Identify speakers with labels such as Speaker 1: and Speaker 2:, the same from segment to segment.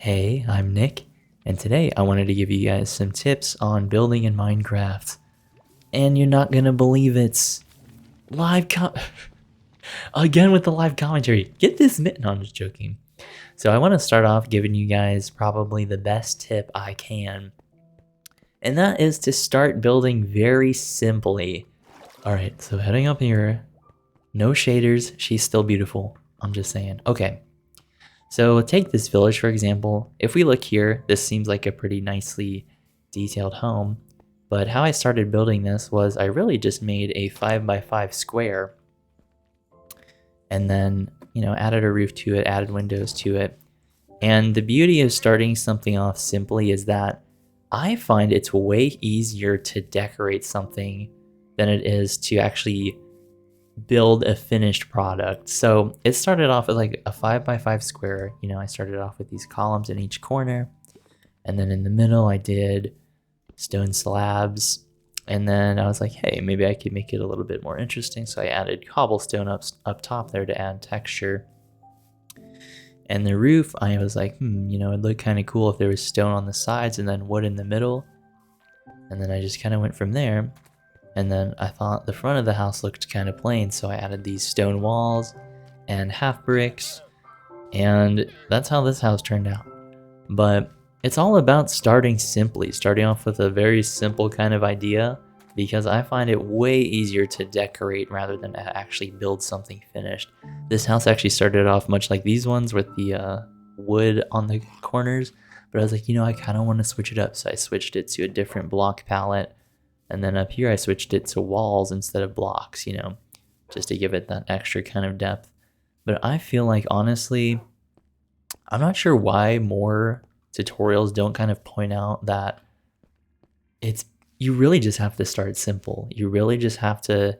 Speaker 1: Hey, I'm Nick, and today I wanted to give you guys some tips on building in Minecraft. And you're not gonna believe it's live again with the live commentary. Get this mitten. No, I'm just joking. So I want to start off giving you guys probably the best tip I can, and that is to start building very simply. All right, so heading up here, no shaders. She's still beautiful. I'm just saying. Okay. So take this village for example. If we look here, this seems like a pretty nicely detailed home. But how I started building this was I really just made a 5x5 square. And then, added a roof to it, added windows to it. And the beauty of starting something off simply is that I find it's way easier to decorate something than it is to actually build a finished product. So it started off with like a 5x5 square. I started off with these columns in each corner, and then in the middle I did stone slabs, and then I was like, hey, maybe I could make it a little bit more interesting, so I added cobblestone up top there to add texture. And the roof, I was like, it'd look kind of cool if there was stone on the sides and then wood in the middle. And then I just kind of went from there. And then I thought the front of the house looked kind of plain, so I added these stone walls and half bricks, and that's how this house turned out. But it's all about starting simply, starting off with a very simple kind of idea, because I find it way easier to decorate rather than to actually build something finished. This house actually started off much like these ones with the wood on the corners, but I was like, I kind of want to switch it up, so I switched it to a different block palette. And then up here, I switched it to walls instead of blocks, just to give it that extra kind of depth. But I feel like, honestly, I'm not sure why more tutorials don't kind of point out that you really just have to start simple. You really just have to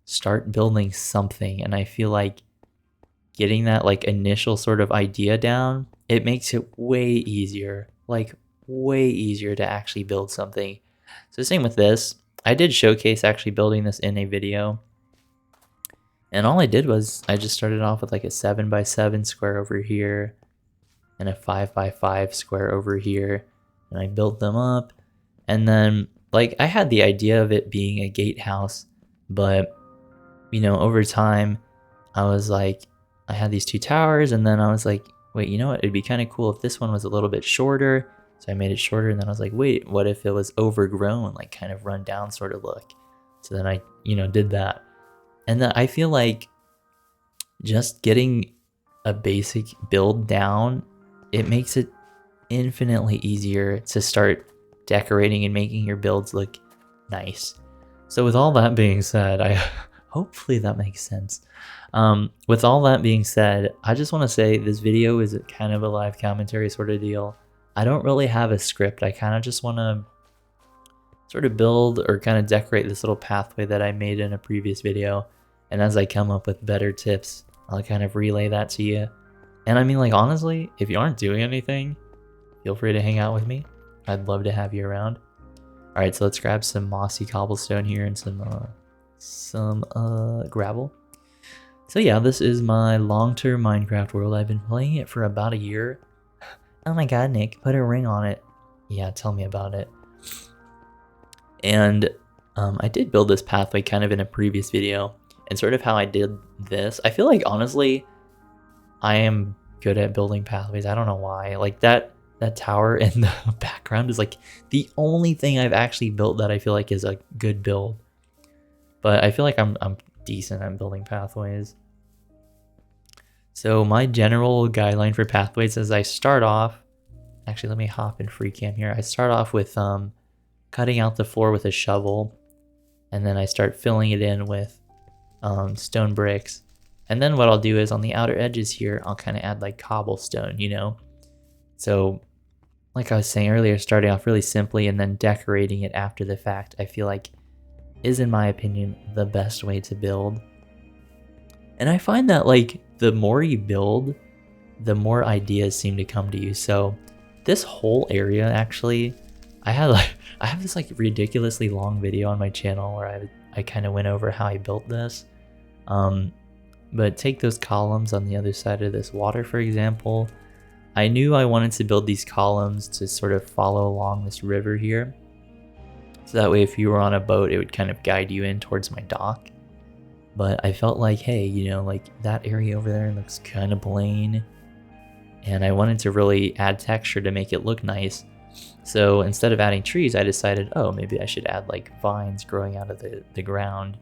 Speaker 1: start building something. And I feel like getting that like initial sort of idea down, it makes it way easier, to actually build something. So same with this. I did showcase actually building this in a video. And all I did was I just started off with like a 7x7 square over here and a 5x5 square over here. And I built them up. And then I had the idea of it being a gatehouse, but over time I was like, I had these two towers, and then I was like, wait, you know what? It'd be kind of cool if this one was a little bit shorter. So I made it shorter, and then I was like, wait, what if it was overgrown, like kind of run down sort of look? So then I, did that. And then I feel like just getting a basic build down, it makes it infinitely easier to start decorating and making your builds look nice. So with all that being said, hopefully that makes sense. With all that being said, I just want to say this video is kind of a live commentary sort of deal. I don't really have a script. I kind of just want to sort of build or kind of decorate this little pathway that I made in a previous video. And as I come up with better tips, I'll kind of relay that to you. And I mean, honestly, if you aren't doing anything, feel free to hang out with me. I'd love to have you around. All right, so let's grab some mossy cobblestone here and some gravel. So yeah, this is my long-term Minecraft world. I've been playing it for about a year. Oh my god, Nick, put a ring on it. Yeah, tell me about it. And I did build this pathway kind of in a previous video. And sort of how I did this, I feel like, honestly, I am good at building pathways. I don't know why. That tower in the background is the only thing I've actually built that I feel like is a good build. But I feel like I'm decent at building pathways. So my general guideline for pathways is I start off, actually let me hop in free cam here. I start off with cutting out the floor with a shovel, and then I start filling it in with stone bricks. And then what I'll do is on the outer edges here, I'll kind of add cobblestone, So like I was saying earlier, starting off really simply and then decorating it after the fact, I feel like is, in my opinion, the best way to build. And I find that the more you build, the more ideas seem to come to you. So this whole area, actually, I have this ridiculously long video on my channel where I kind of went over how I built this. But take those columns on the other side of this water, for example. I knew I wanted to build these columns to sort of follow along this river here. So that way if you were on a boat, it would kind of guide you in towards my dock. But I felt like, hey, you know, like that area over there looks kind of plain. And I wanted to really add texture to make it look nice. So instead of adding trees, I decided, oh, maybe I should add like vines growing out of the ground.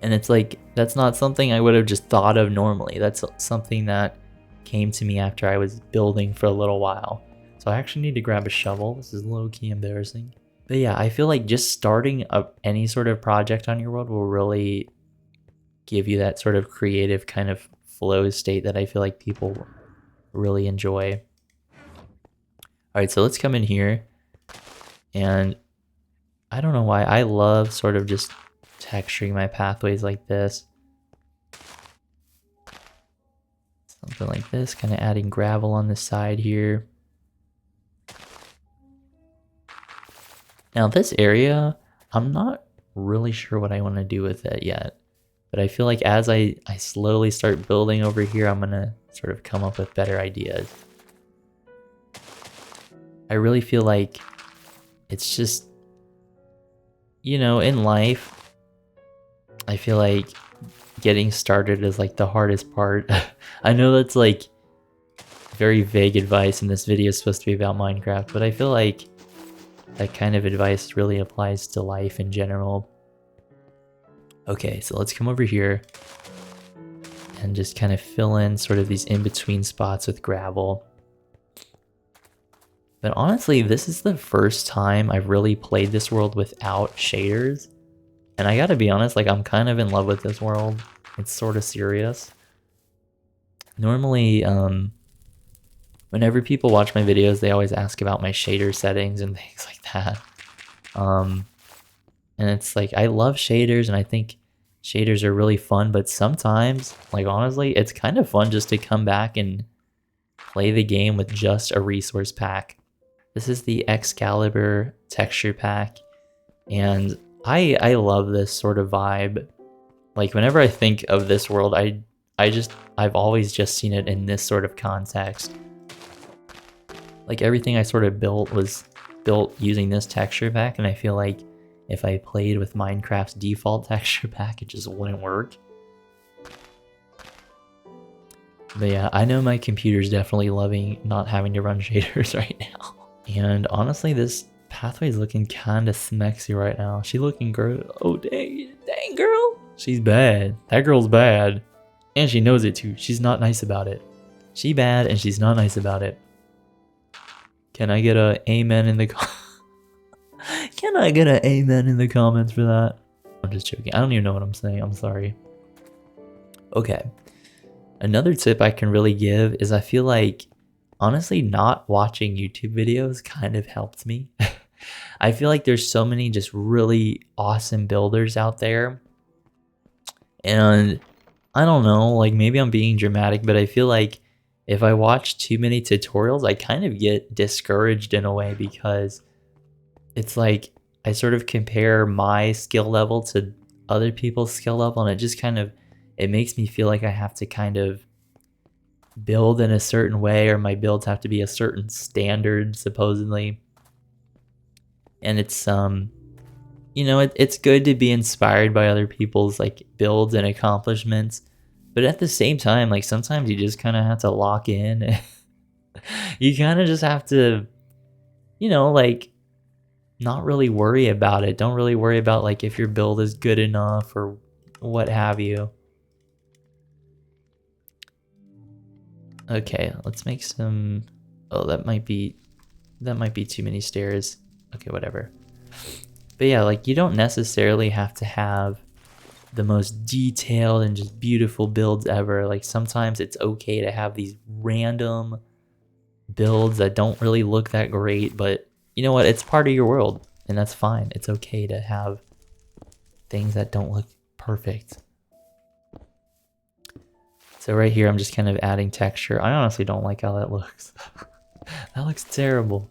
Speaker 1: And it's like, that's not something I would have just thought of normally. That's something that came to me after I was building for a little while. So I actually need to grab a shovel. This is low-key embarrassing. But yeah, I feel like just starting up any sort of project on your world will really give you that sort of creative kind of flow state that I feel like people really enjoy. All right, so let's come in here. And I don't know why, I love sort of just texturing my pathways like this. Something like this, kind of adding gravel on the side here. Now this area, I'm not really sure what I want to do with it yet. But I feel like as I slowly start building over here, I'm going to sort of come up with better ideas. I really feel like it's just, you know, in life, I feel like getting started is like the hardest part. I know that's like very vague advice and this video is supposed to be about Minecraft, but I feel like that kind of advice really applies to life in general. Okay, so let's come over here and just kind of fill in sort of these in-between spots with gravel. But honestly, this is the first time I've really played this world without shaders. And I gotta be honest, like I'm kind of in love with this world. It's sort of serious. Normally, whenever people watch my videos, they always ask about my shader settings and things like that. And it's like, I love shaders and I think shaders are really fun, but sometimes, like honestly, it's kind of fun just to come back and play the game with just a resource pack. This is the Excalibur texture pack, and I love this sort of vibe. Like whenever I think of this world, I've always just seen it in this sort of context. Like everything I sort of built was built using this texture pack, and I feel like if I played with Minecraft's default texture pack, it just wouldn't work. But yeah, I know my computer's definitely loving not having to run shaders right now. And honestly, this pathway is looking kind of smexy right now. She looking good. Oh, dang girl. She's bad. That girl's bad. And she knows it too. She's not nice about it. She bad and she's not nice about it. Can I get a amen in the Can I get an amen in the comments for that? I'm just joking. I don't even know what I'm saying. I'm sorry. Okay. Another tip I can really give is I feel like, honestly, not watching YouTube videos kind of helped me. I feel like there's so many just really awesome builders out there. And I don't know, like maybe I'm being dramatic, but I feel like if I watch too many tutorials, I kind of get discouraged in a way because it's like I sort of compare my skill level to other people's skill level, and it just kind of, it makes me feel like I have to kind of build in a certain way, or my builds have to be a certain standard supposedly. And it's you know, it's good to be inspired by other people's like builds and accomplishments, but at the same time, like sometimes you just kind of have to lock in. You kind of just have to, you know, like not really worry about it. Don't really worry about like if your build is good enough or what have you. Okay, let's make some, oh, that might be too many stairs. Okay, whatever. But yeah, like you don't necessarily have to have the most detailed and just beautiful builds ever. Like sometimes it's okay to have these random builds that don't really look that great, but you know what? It's part of your world and that's fine. It's okay to have things that don't look perfect. So right here, I'm just kind of adding texture. I honestly don't like how that looks. That looks terrible.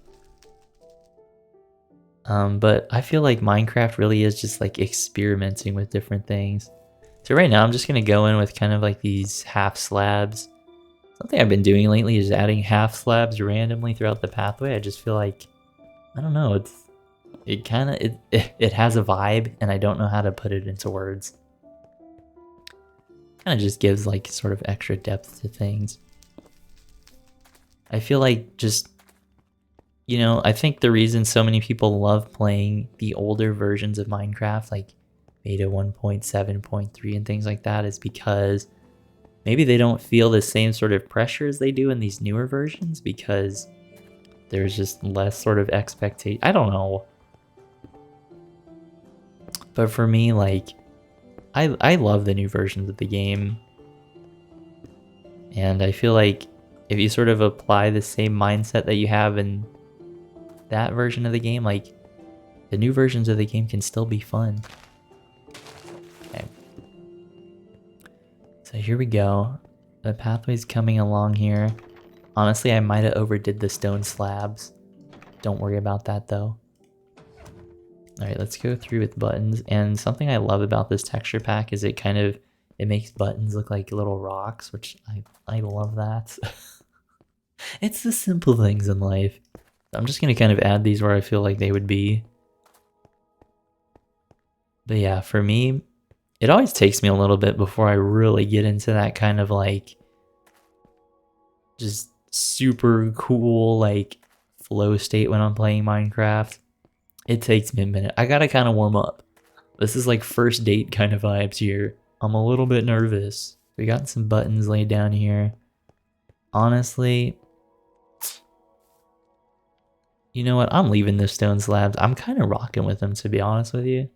Speaker 1: But I feel like Minecraft really is just like experimenting with different things. So right now I'm just gonna go in with kind of like these half slabs. Something I've been doing lately is adding half slabs randomly throughout the pathway. I just feel like, I don't know, it has a vibe, and I don't know how to put it into words. Kind of just gives like sort of extra depth to things. I feel like just, you know, I think the reason so many people love playing the older versions of Minecraft, like beta 1.7.3 and things like that, is because maybe they don't feel the same sort of pressure as they do in these newer versions, because there's just less sort of expectation. I don't know. But for me, like, I love the new versions of the game. And I feel like if you sort of apply the same mindset that you have in that version of the game, like, the new versions of the game can still be fun. Okay. So here we go. The pathway's coming along here. Honestly, I might have overdid the stone slabs. Don't worry about that though. Alright, let's go through with buttons. And something I love about this texture pack is it makes buttons look like little rocks, which I love that. It's the simple things in life. I'm just going to kind of add these where I feel like they would be. But yeah, for me, it always takes me a little bit before I really get into that kind of like just super cool like flow state when I'm playing Minecraft. It takes me a minute. I gotta kind of warm up. This is like first date kind of vibes here. I'm a little bit nervous. We got some buttons laid down here. Honestly, you know what? I'm leaving the stone slabs. I'm kind of rocking with them, to be honest with you.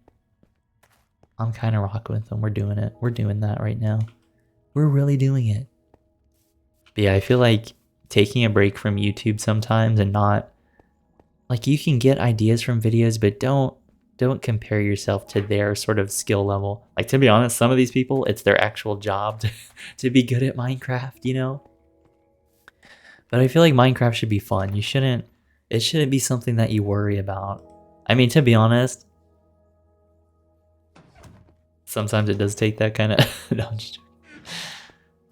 Speaker 1: I'm kind of rocking with them. We're doing it. We're doing that right now. We're really doing it. But yeah, I feel like taking a break from YouTube sometimes and not... Like, you can get ideas from videos, but don't compare yourself to their sort of skill level. Like, to be honest, some of these people, it's their actual job to be good at Minecraft, you know? But I feel like Minecraft should be fun. It shouldn't be something that you worry about. I mean, to be honest, sometimes it does take that kind of... No,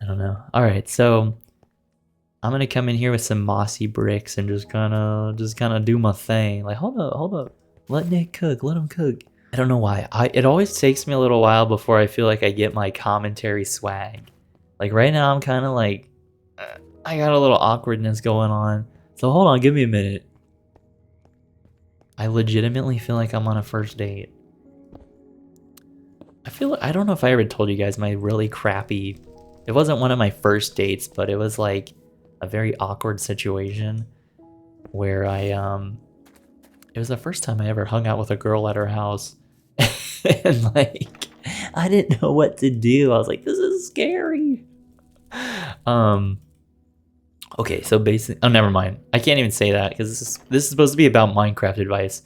Speaker 1: I don't know. Alright, so... I'm gonna come in here with some mossy bricks and just kind of do my thing. Like, hold up, let Nick cook, let him cook. I don't know why. It always takes me a little while before I feel like I get my commentary swag. Like right now, I'm kind of like, I got a little awkwardness going on. So hold on, give me a minute. I legitimately feel like I'm on a first date. I don't know if I ever told you guys my really crappy. It wasn't one of my first dates, but it was like a very awkward situation where it was the first time I ever hung out with a girl at her house. And like, I didn't know what to do. I was like, this is scary. Okay, so basically, oh, never mind. I can't even say that because this is supposed to be about Minecraft advice.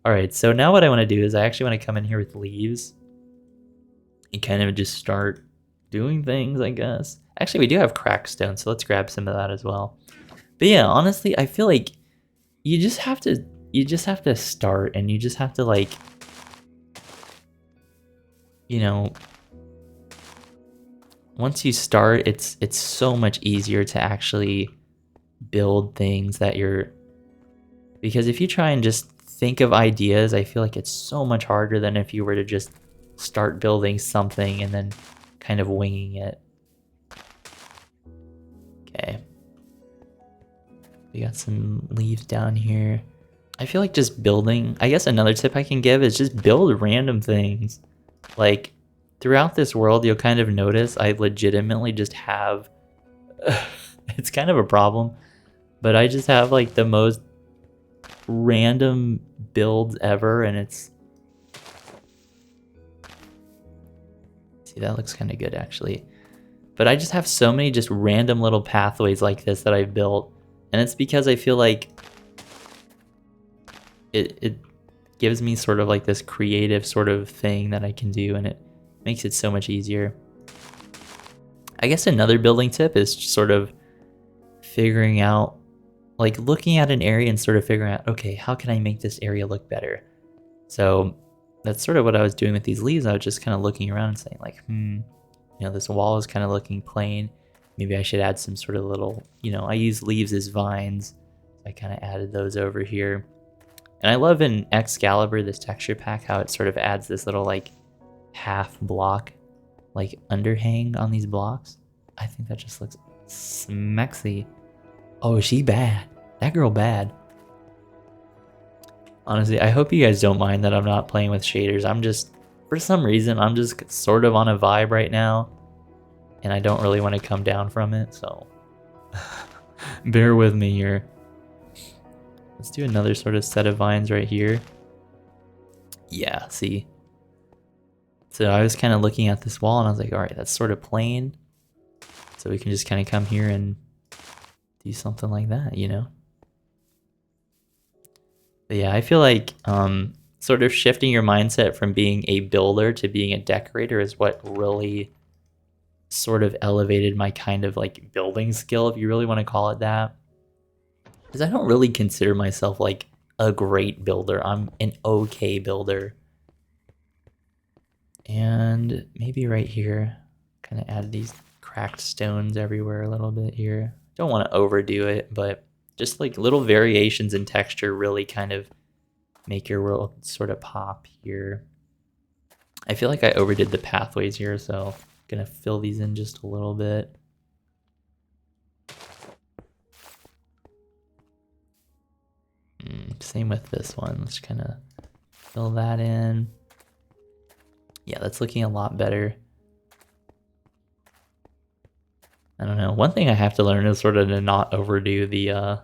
Speaker 1: All right, so now what I want to do is I actually want to come in here with leaves and kind of just start doing things, I guess. Actually, we do have cracked stone, so let's grab some of that as well. But yeah, honestly, I feel like you just have to start, and you just have to, like, you know, once you start, it's so much easier to actually build things that because if you try and just think of ideas, I feel like it's so much harder than if you were to just start building something and then kind of winging it. Okay. We got some leaves down here. I feel like just building... I guess another tip I can give is just build random things. Like, throughout this world, you'll kind of notice I legitimately just have... It's kind of a problem, but I just have, like, the most random builds ever, and it's... See, that looks kind of good, actually. But I just have so many just random little pathways like this that I've built. And it's because I feel like it gives me sort of like this creative sort of thing that I can do, and it makes it so much easier. I guess another building tip is sort of figuring out, like looking at an area and sort of figuring out, okay, how can I make this area look better? So that's sort of what I was doing with these leaves. I was just kind of looking around and saying like, you know, this wall is kind of looking plain. Maybe I should add some sort of little, you know, I use leaves as vines. So I kind of added those over here. And I love in Excalibur, this texture pack, how it sort of adds this little like half block, like underhang on these blocks. I think that just looks smexy. Oh, she bad. That girl bad. Honestly, I hope you guys don't mind that I'm not playing with shaders. I'm just, for some reason, I'm just sort of on a vibe right now. And I don't really want to come down from it, so bear with me here. Let's do another sort of set of vines right here. Yeah, see. So I was kind of looking at this wall and I was like, all right, that's sort of plain. So we can just kind of come here and do something like that, you know? But yeah, I feel like sort of shifting your mindset from being a builder to being a decorator is what really sort of elevated my kind of like building skill, if you really want to call it that. Because I don't really consider myself like a great builder. I'm an okay builder. And maybe right here, kind of add these cracked stones everywhere a little bit here. Don't want to overdo it, but just like little variations in texture really kind of make your world sort of pop here. I feel like I overdid the pathways here, so I'm gonna fill these in just a little bit. Same with this one. Let's kind of fill that in. Yeah, that's looking a lot better. I don't know. One thing I have to learn is sort of to not overdo the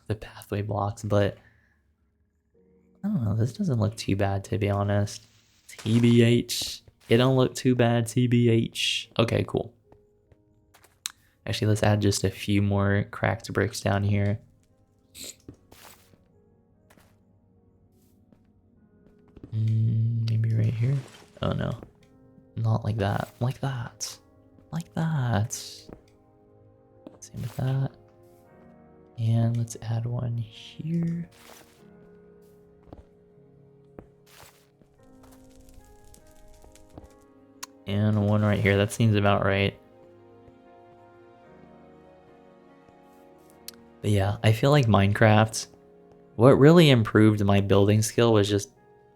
Speaker 1: the pathway blocks, but I don't know. This doesn't look too bad, to be honest. TBH. It don't look too bad, TBH. Okay, cool. Actually, let's add just a few more cracked bricks down here. Maybe right here. Oh no, not like that. Like that. Like that. Same with that. And let's add one here. And one right here. That seems about right. But yeah, I feel like Minecraft, what really improved my building skill was just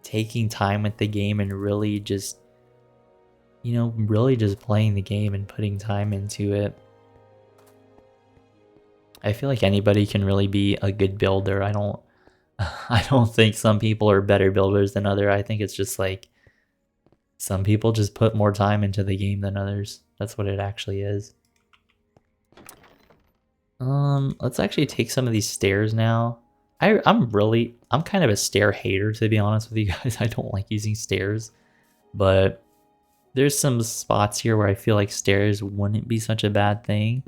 Speaker 1: taking time with the game and really just, you know, really just playing the game and putting time into it. I feel like anybody can really be a good builder. I don't think some people are better builders than others. I think it's just like some people just put more time into the game than others. That's what it actually is. Let's actually take some of these stairs now. I'm kind of a stair hater, to be honest with you guys. I don't like using stairs, but there's some spots here where I feel like stairs wouldn't be such a bad thing.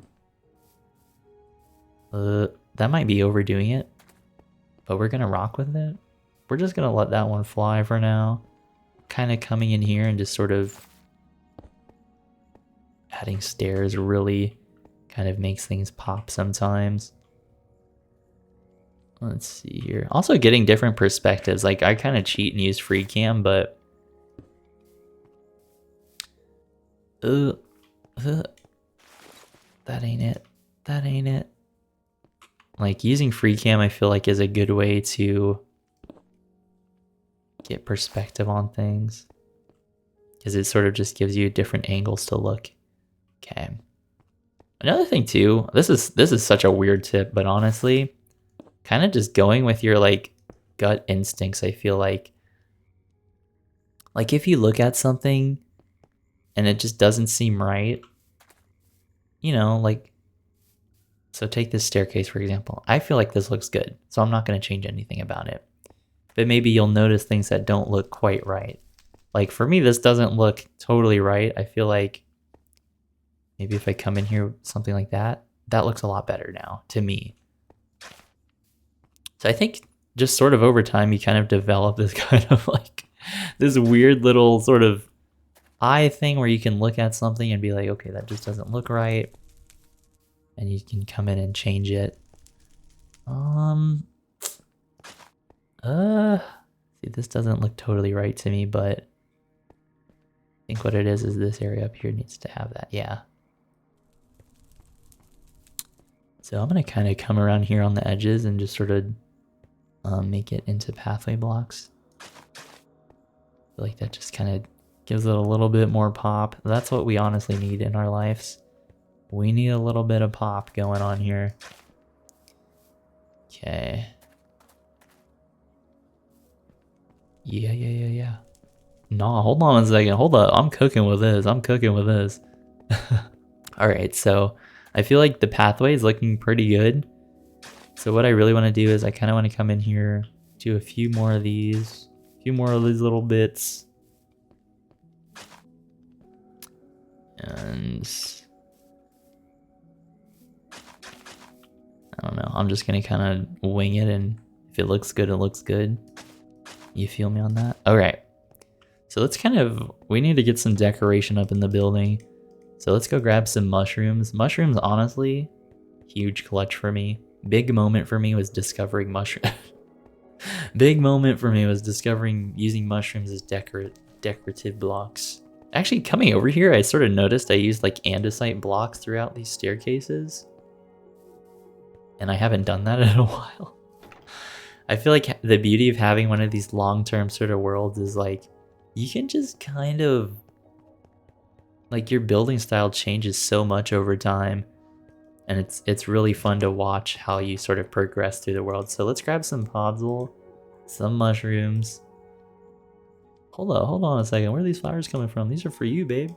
Speaker 1: That might be overdoing it, but we're gonna rock with it. We're just gonna let that one fly for now. Kind of coming in here and just sort of adding stairs really kind of makes things pop sometimes. Let's see here. Also getting different perspectives. Like I kind of cheat and use free cam, but that ain't it. That ain't it. Like using free cam, I feel like is a good way to get perspective on things, because it sort of just gives you different angles to look. Okay. Another thing too, this is such a weird tip, but honestly, kind of just going with your like gut instincts. I feel like if you look at something and it just doesn't seem right, you know, like, so take this staircase for example. I feel like this looks good, so I'm not going to change anything about it. But maybe you'll notice things that don't look quite right. Like for me, this doesn't look totally right. I feel like maybe if I come in here, something like that, that looks a lot better now to me. So I think just sort of over time, you kind of develop this kind of like this weird little sort of eye thing where you can look at something and be like, okay, that just doesn't look right. And you can come in and change it. See, this doesn't look totally right to me, but I think what it is this area up here needs to have that. Yeah. So I'm gonna kind of come around here on the edges and just sort of make it into pathway blocks. I feel like that just kind of gives it a little bit more pop. That's what we honestly need in our lives. We need a little bit of pop going on here. Okay. Yeah. Nah, hold on a second. Hold up. I'm cooking with this. Alright, so I feel like the pathway is looking pretty good. So what I really want to do is I kind of want to come in here, do a few more of these little bits. And I don't know. I'm just going to kind of wing it, and if it looks good, it looks good. You feel me on that? Alright. So let's we need to get some decoration up in the building. So let's go grab some mushrooms. Mushrooms, honestly, huge clutch for me. Big moment for me was discovering mushrooms. Big moment for me was discovering using mushrooms as decorative blocks. Actually, coming over here, I sort of noticed I used like andesite blocks throughout these staircases. And I haven't done that in a while. I feel like the beauty of having one of these long-term sort of worlds is like, you can just kind of, like, your building style changes so much over time. And it's really fun to watch how you sort of progress through the world. So let's grab some podzol, some mushrooms. Hold on a second. Where are these flowers coming from? These are for you, babe.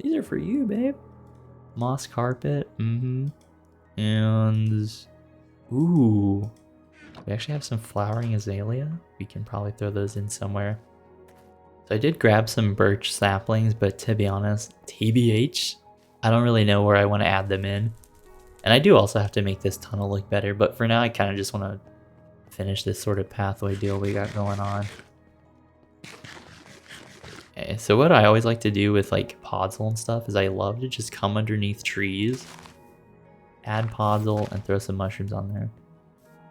Speaker 1: These are for you, babe. Moss carpet. And ooh, we actually have some flowering azalea. We can probably throw those in somewhere. So I did grab some birch saplings, but to be honest, TBH, I don't really know where I want to add them in. And I do also have to make this tunnel look better, but for now I kind of just want to finish this sort of pathway deal we got going on. Okay, so what I always like to do with like podzol and stuff is I love to just come underneath trees, add podzol, and throw some mushrooms on there.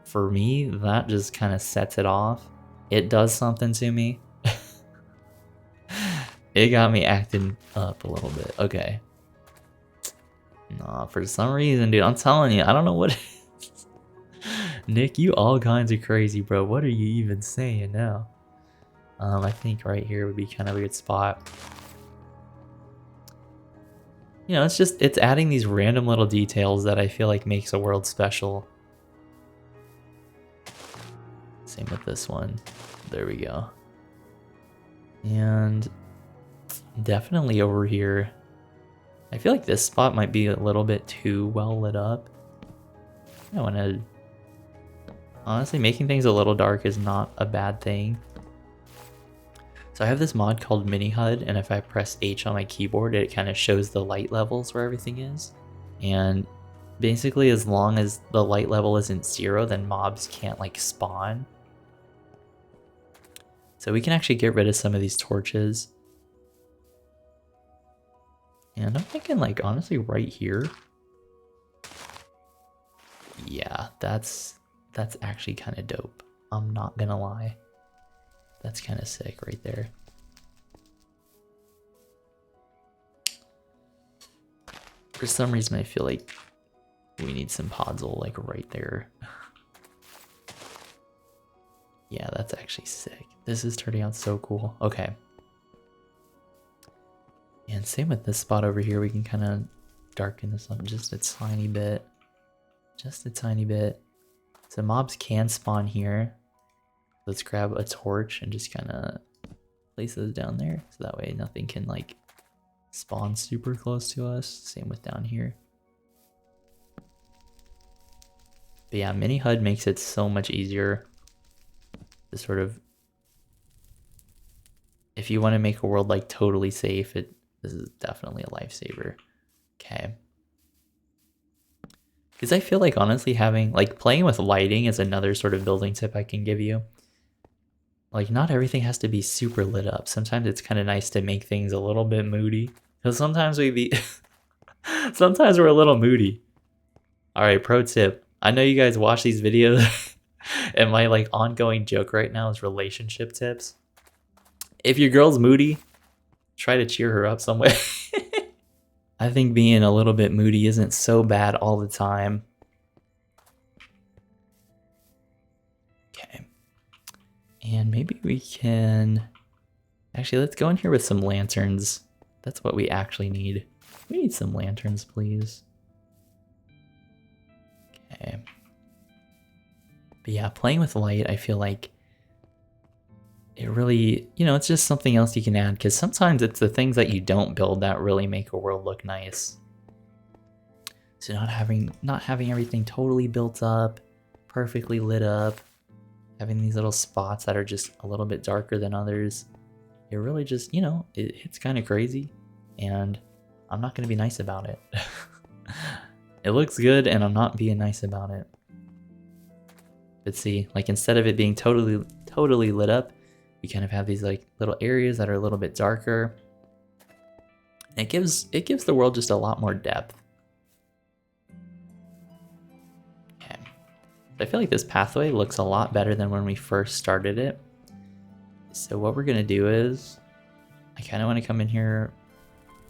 Speaker 1: For me, that just kind of sets it off. It does something to me. It got me acting up a little bit. Okay. Nah, for some reason, dude, I'm telling you, I don't know what it is. Nick, you all kinds of crazy, bro. What are you even saying now? I think right here would be kind of a good spot. You know, it's adding these random little details that I feel like makes a world special. Same with this one. There we go. And definitely over here, I feel like this spot might be a little bit too well lit up. I want to... Honestly, making things a little dark is not a bad thing. So I have this mod called Mini-hud, and if I press H on my keyboard, it kind of shows the light levels where everything is. And basically, as long as the light level isn't 0, then mobs can't like spawn. So we can actually get rid of some of these torches. And I'm thinking, like, honestly, right here. Yeah, that's actually kind of dope. I'm not gonna lie. That's kind of sick right there. For some reason, I feel like we need some podzol, like, right there. Yeah, that's actually sick. This is turning out so cool. Okay. And same with this spot over here. We can kind of darken this up just a tiny bit. Just a tiny bit. So mobs can spawn here. Let's grab a torch and just kind of place those down there. So that way nothing can like spawn super close to us. Same with down here. But yeah, Mini-hud makes it so much easier to sort of... If you want to make a world like totally safe, this is definitely a lifesaver. Okay. Because I feel like honestly having, like, playing with lighting is another sort of building tip I can give you. Like, not everything has to be super lit up. Sometimes it's kind of nice to make things a little bit moody. Because sometimes sometimes we're a little moody. Alright, pro tip. I know you guys watch these videos. And my, like, ongoing joke right now is relationship tips. If your girl's moody, try to cheer her up some way. I think being a little bit moody isn't so bad all the time. And maybe we can... Actually, let's go in here with some lanterns. That's what we actually need. We need some lanterns, please. Okay. But yeah, playing with light, I feel like it really, you know, it's just something else you can add, because sometimes it's the things that you don't build that really make a world look nice. So not having everything totally built up, perfectly lit up, having these little spots that are just a little bit darker than others, it really just, you know, it's kind of crazy, and I'm not going to be nice about it. It looks good, and I'm not being nice about it. But see, like instead of it being totally lit up, we kind of have these like little areas that are a little bit darker. It gives the world just a lot more depth. Okay. I feel like this pathway looks a lot better than when we first started it. So what we're gonna do is, I kind of want to come in here,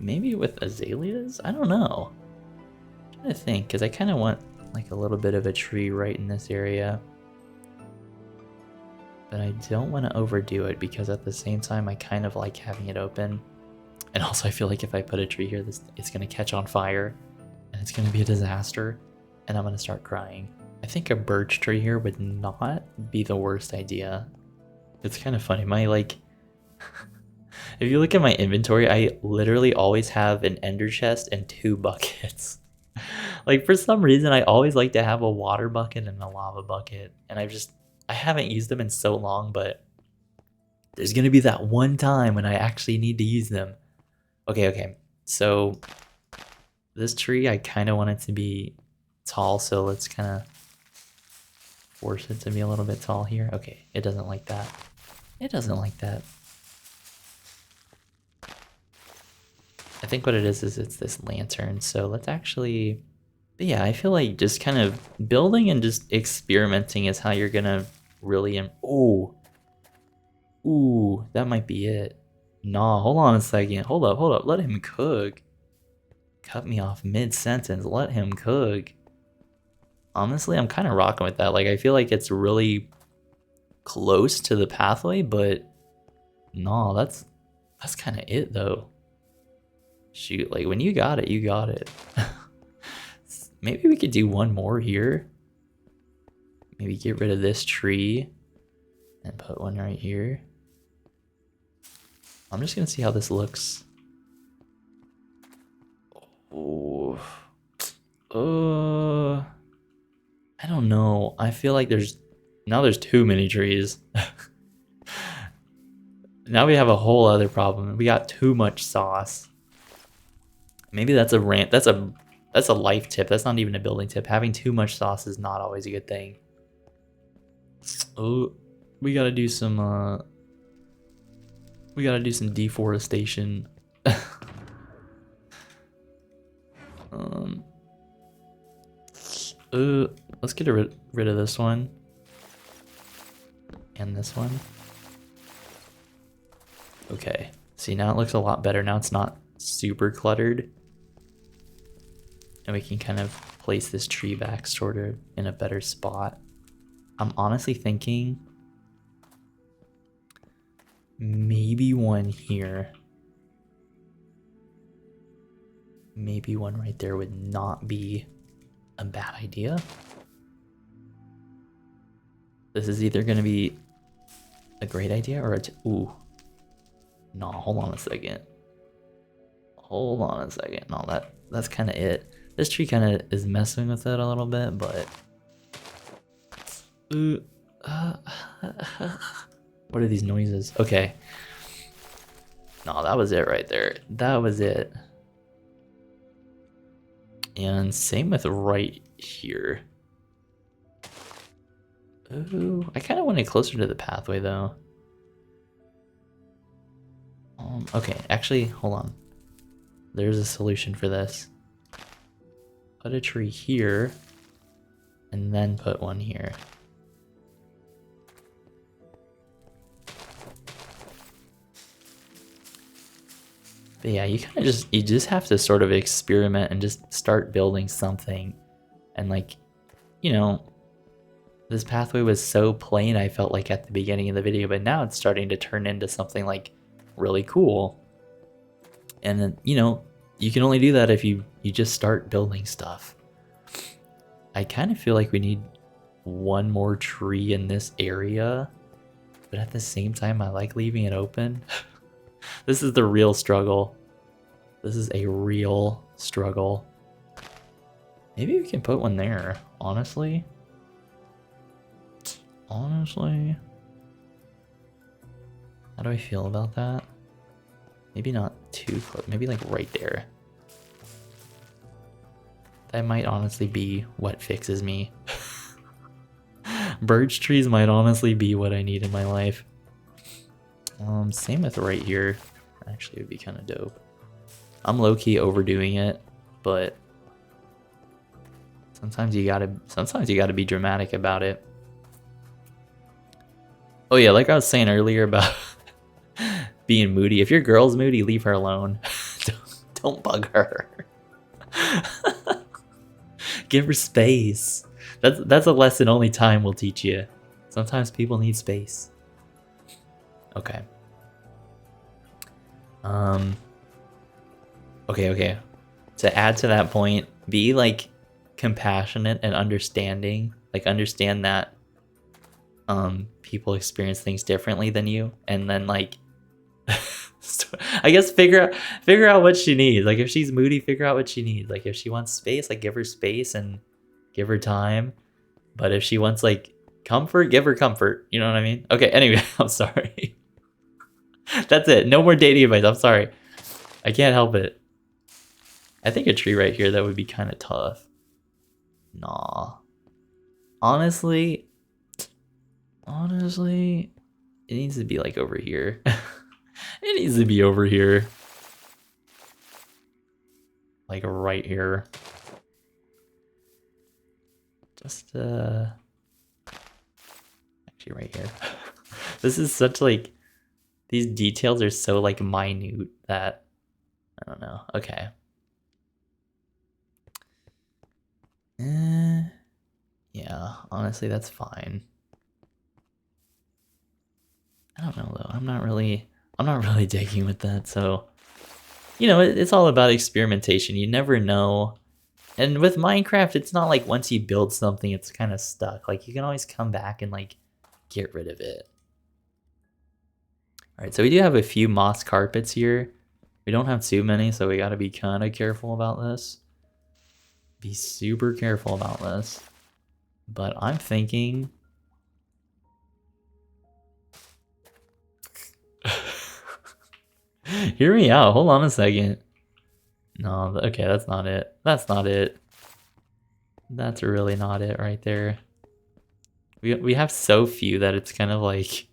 Speaker 1: maybe with azaleas. I don't know. I'm trying to think, because I kind of want like a little bit of a tree right in this area. But I don't want to overdo it, because at the same time I kind of like having it open. And also I feel like if I put a tree here, it's going to catch on fire and it's going to be a disaster and I'm going to start crying. I think a birch tree here would not be the worst idea. It's kind of funny. My like, if you look at my inventory, I literally always have an ender chest and 2 buckets. Like for some reason, I always like to have a water bucket and a lava bucket. And I haven't used them in so long, but there's going to be that one time when I actually need to use them. Okay. So this tree, I kind of want it to be tall, so let's kind of force it to be a little bit tall here. Okay, it doesn't like that. It doesn't like that. I think what it is it's this lantern, so let's actually... But yeah, I feel like just kind of building and just experimenting is how you're gonna really... Ooh, that might be it. Nah, hold on a second. Hold up. Let him cook. Cut me off mid-sentence. Let him cook. Honestly, I'm kind of rocking with that. Like, I feel like it's really close to the pathway, but nah, that's kind of it, though. Shoot, like, when you got it, you got it. Maybe we could do one more here. Maybe get rid of this tree and put one right here. I'm just gonna see how this looks. Oh, I don't know. I feel like there's too many trees. Now we have a whole other problem. We got too much sauce. Maybe that's a rant. That's a life tip. That's not even a building tip. Having too much sauce is not always a good thing. Oh, we gotta do some deforestation. Let's get rid of this one. And this one. Okay. See, now it looks a lot better. Now it's not super cluttered. And we can kind of place this tree back sort of in a better spot. I'm honestly thinking maybe one here. Maybe one right there would not be a bad idea. This is either going to be a great idea or ooh. No, hold on a second. No, that's kind of it. This tree kind of is messing with it a little bit, but... What are these noises? Okay. No, that was it right there. That was it. And same with right here. Ooh, I kind of want it closer to the pathway though. Okay, actually, hold on. There's a solution for this. Put a tree here, and then put one here. But yeah, you kind of just have to sort of experiment and just start building something. And like, you know, this pathway was so plain, I felt like at the beginning of the video, but now it's starting to turn into something like really cool. And then, you know, you can only do that if you just start building stuff. I kind of feel like we need one more tree in this area, but at the same time, I like leaving it open. This is the real struggle. This is a real struggle. Maybe we can put one there, honestly. Honestly. How do I feel about that? Maybe not too close, maybe like right there. That might honestly be what fixes me. Birch trees might honestly be what I need in my life. Same with right here. Actually, it would be kind of dope. I'm low-key overdoing it, but sometimes you gotta be dramatic about it. Oh yeah, like I was saying earlier about being moody. If your girl's moody, leave her alone. Don't bug her. Give her space. That's a lesson only time will teach you. Sometimes people need space. Okay. Okay. To add to that point, be like compassionate and understanding. Like understand that people experience things differently than you, and then like I guess figure out what she needs. Like if she's moody, figure out what she needs. Like if she wants space, like give her space and give her time. But if she wants like comfort, give her comfort. You know what I mean? Okay, anyway, I'm sorry. That's it. No more dating advice. I'm sorry. I can't help it. I think a tree right here, that would be kind of tough. Nah. Honestly, it needs to be like over here. It needs to be over here. Like right here. Just, actually right here. This is such like, these details are so like minute that, I don't know. Okay. Yeah, honestly, that's fine. I don't know though. I'm not really digging with that. So, you know, it's all about experimentation. You never know. And with Minecraft, it's not like once you build something, it's kind of stuck. Like you can always come back and like get rid of it. All right, so we do have a few moss carpets here. We don't have too many, so we got to be kind of careful about this. Be super careful about this. But I'm thinking... Hear me out. Hold on a second. No, okay, that's not it. That's not it. That's really not it right there. We have so few that it's kind of like...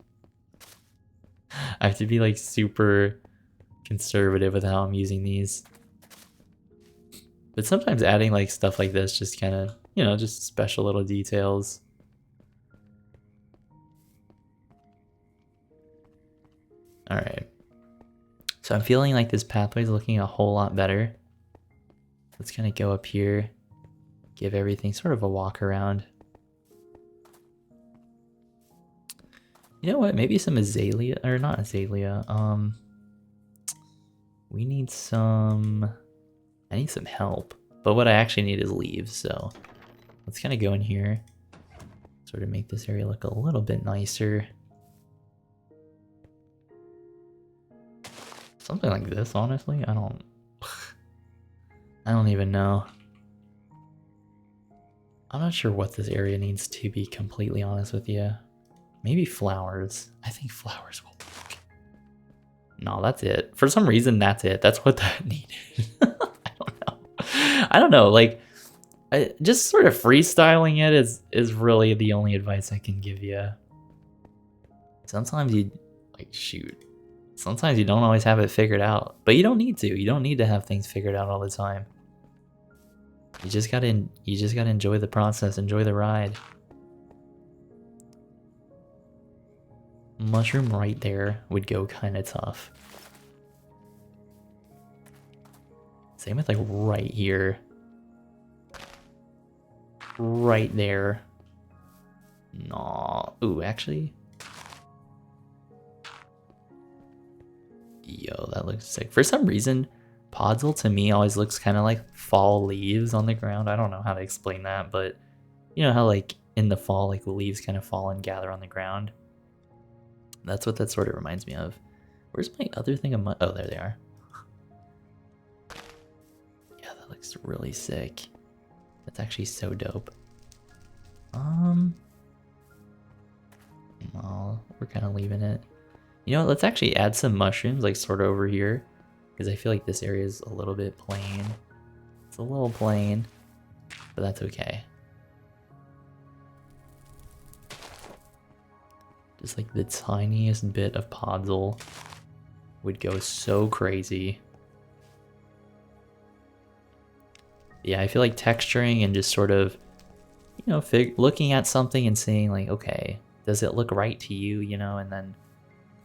Speaker 1: I have to be like super conservative with how I'm using these. But sometimes adding like stuff like this just kind of, you know, just special little details. All right. So I'm feeling like this pathway is looking a whole lot better. Let's kind of go up here, give everything sort of a walk around. You know what? Maybe some azalea, or not azalea. We need some... I need some help. But what I actually need is leaves, so let's kind of go in here. Sort of make this area look a little bit nicer. Something like this, honestly. I don't even know. I'm not sure what this area needs, to be completely honest with you. Maybe flowers. I think flowers will work. No, that's it. For some reason, that's it. That's what that needed. I don't know. Like, just sort of freestyling it is really the only advice I can give you. Sometimes you, like, shoot. Sometimes you don't always have it figured out, but you don't need to. You don't need to have things figured out all the time. You just gotta enjoy the process, enjoy the ride. Mushroom right there would go kind of tough. Same with like right here. Right there. No. Ooh, actually. Yo, that looks sick. For some reason, Podzol to me always looks kind of like fall leaves on the ground. I don't know how to explain that, but you know how like in the fall, like the leaves kind of fall and gather on the ground? That's what that sort of reminds me of. Where's my other thing of oh, there they are. Yeah, that looks really sick. That's actually so dope. No, we're kind of leaving it. You know what, let's actually add some mushrooms, like sort of over here, because I feel like this area is a little bit plain. It's a little plain, but that's okay. Just like the tiniest bit of Podzol would go so crazy. Yeah, I feel like texturing and just sort of, you know, looking at something and saying like, okay, does it look right to you, you know, and then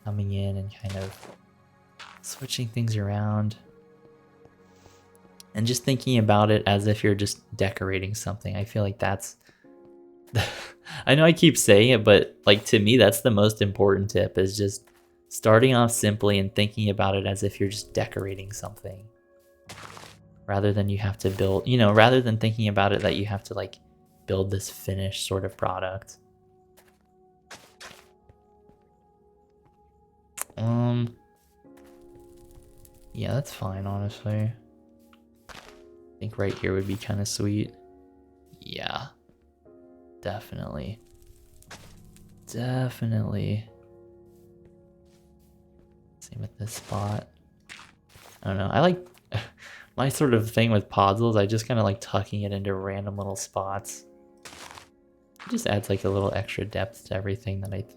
Speaker 1: coming in and kind of switching things around. And just thinking about it as if you're just decorating something. I feel like that's... I know I keep saying it, but like to me, that's the most important tip, is just starting off simply and thinking about it as if you're just decorating something. Rather than you have to build, you know, rather than thinking about it that you have to like build this finished sort of product. Yeah, that's fine, honestly. I think right here would be kind of sweet. Yeah. Definitely. Definitely. Same with this spot. I don't know. I like my sort of thing with Podzol, I just kind of like tucking it into random little spots. It just adds like a little extra depth to everything that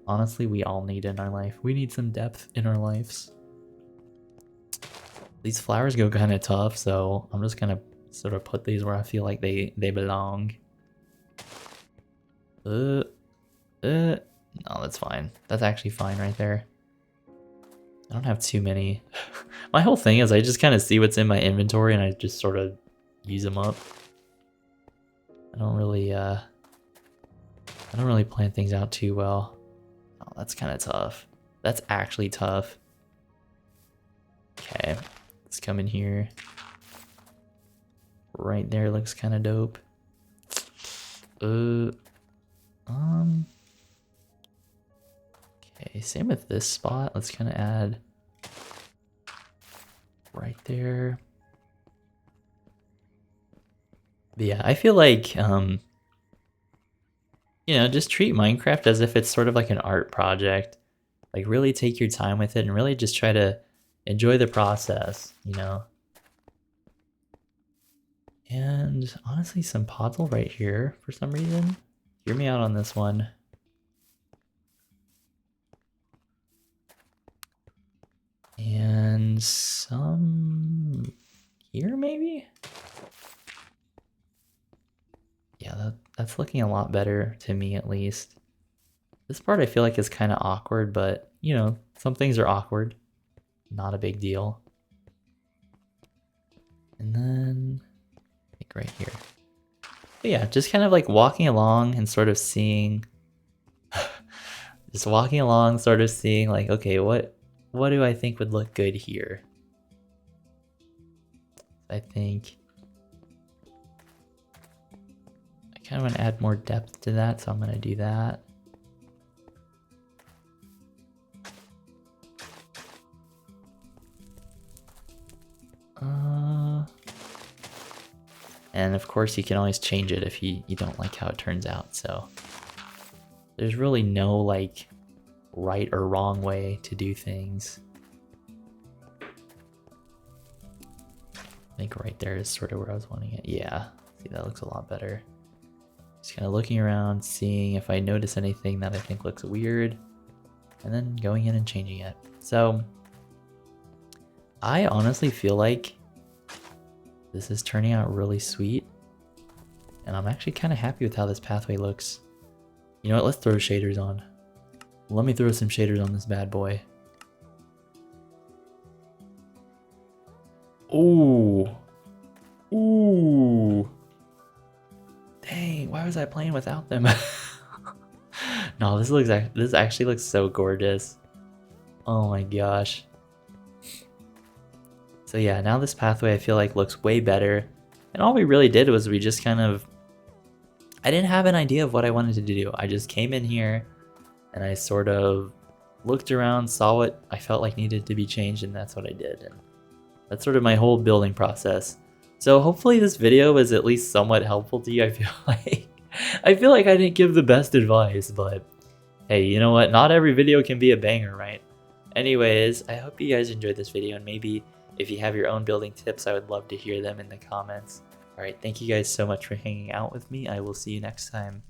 Speaker 1: honestly, we all need in our life. We need some depth in our lives. These flowers go kind of tough, so I'm just gonna sort of put these where I feel like they belong. No, that's fine. That's actually fine right there. I don't have too many. My whole thing is I just kind of see what's in my inventory and I just sort of use them up. I don't really plan things out too well. Oh, that's kind of tough. That's actually tough. Okay, let's come in here. Right there looks kind of dope. Okay, same with this spot. Let's kind of add right there. But yeah, I feel like, you know, just treat Minecraft as if it's sort of like an art project. Like really take your time with it and really just try to enjoy the process, you know? And honestly, some Podzol right here for some reason. Hear me out on this one. And some here maybe? Yeah, that's looking a lot better to me at least. This part I feel like is kind of awkward, but you know, some things are awkward. Not a big deal. And then I think right here. But yeah, just kind of like walking along and sort of seeing just walking along, sort of seeing like, okay, what do I think would look good here? I think I kind of want to add more depth to that, so I'm going to do that. And of course you can always change it if you don't like how it turns out, so there's really no like right or wrong way to do things. I think right there is sort of where I was wanting it. Yeah, see, that looks a lot better. Just kind of looking around, seeing if I notice anything that I think looks weird, and then going in and changing it. So I honestly feel like this is turning out really sweet, and I'm actually kind of happy with how this pathway looks. You know what, let's throw shaders on. Let me throw some shaders on this bad boy. Ooh. Ooh. Dang, why was I playing without them? No, this actually looks so gorgeous. Oh my gosh. So yeah, now this pathway I feel like looks way better. And all we really did was we just kind of, I didn't have an idea of what I wanted to do. I just came in here and I sort of looked around, saw what I felt like needed to be changed, and that's what I did. And that's sort of my whole building process. So hopefully this video was at least somewhat helpful to you. I feel like I didn't give the best advice, but hey, you know what? Not every video can be a banger, right? Anyways, I hope you guys enjoyed this video, and maybe if you have your own building tips, I would love to hear them in the comments. Alright, thank you guys so much for hanging out with me. I will see you next time.